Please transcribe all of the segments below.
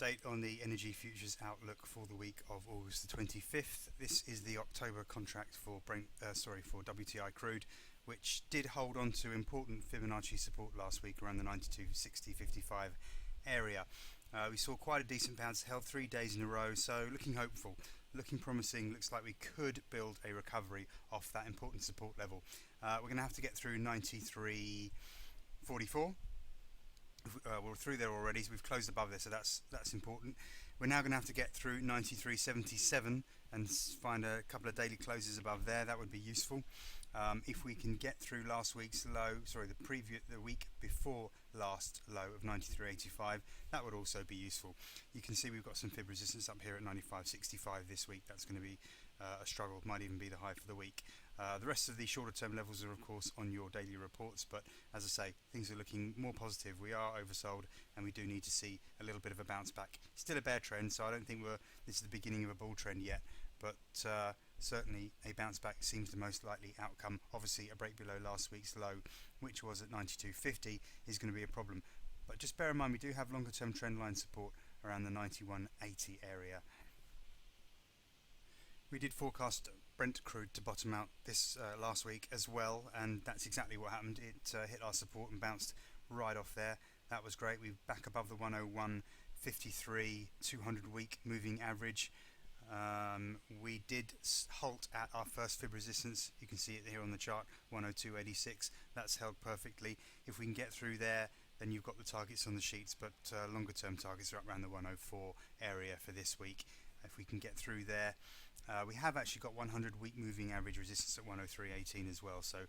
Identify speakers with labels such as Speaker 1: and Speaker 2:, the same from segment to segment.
Speaker 1: update on the energy futures outlook for the week of August the 25th. This is the October contract for for WTI crude, which did hold on to important Fibonacci support last week around the 92.60.55 area. We saw quite a decent bounce, held 3 days in a row, so looking hopeful, looking promising. Looks like we could build a recovery off that important support level. We're going to have to get through 93.44. We're through there already, so we've closed above there, so that's important. We're now going to have to get through 93.77 and find a couple of daily closes above there. That would be useful. If we can get through last week's low, the week before last low of 93.85, that would also be useful. You can see we've got some fib resistance up here at 95.65 this week. That's going to be a struggle, might even be the high for the week. The rest of the shorter term levels are of course on your daily reports, but as I say, things are looking more positive. We are oversold and we do need to see a little bit of a bounce back. Still a bear trend, so I don't think this is the beginning of a bull trend yet, but certainly a bounce back seems the most likely outcome. Obviously a break below last week's low, which was at 92.50, is going to be a problem, but just bear in mind we do have longer term trend line support around the 91.80 area. We did forecast Brent crude to bottom out this last week as well, and that's exactly what happened. It hit our support and bounced right off there. That was great. We're back above the 101.53 200 week moving average. We did halt at our first fib resistance. You can see it here on the chart, 102.86. That's held perfectly. If we can get through there, then you've got the targets on the sheets, but longer term targets are up around the 104 area for this week. If we can get through there, we have actually got 100 week moving average resistance at 103.18 as well, so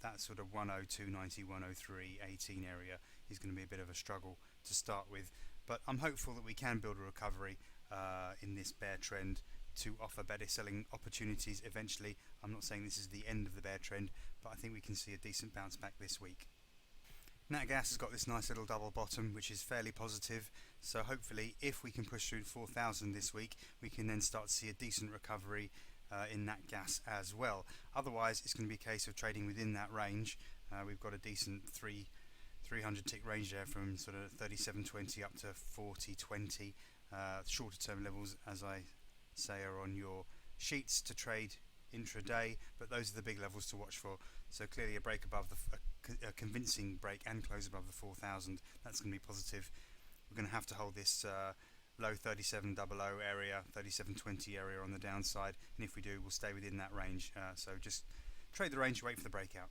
Speaker 1: that sort of 102.90, 103.18 area is going to be a bit of a struggle to start with, but I'm hopeful that we can build a recovery in this bear trend to offer better selling opportunities eventually. I'm not saying this is the end of the bear trend, but I think we can see a decent bounce back this week. Nat gas has got this nice little double bottom, which is fairly positive, so hopefully if we can push through 4,000 this week, we can then start to see a decent recovery in nat gas as well. Otherwise it's going to be a case of trading within that range. We've got a decent 300 tick range there from sort of 37.20 up to 40.20. Shorter term levels, as I say, are on your sheets to trade intraday, but those are the big levels to watch for. So clearly a break above a convincing break and close above the 4,000, that's going to be positive. We're going to have to hold this low 37.00 area, 37.20 area on the downside, and if we do, we'll stay within that range. So just trade the range, wait for the breakout.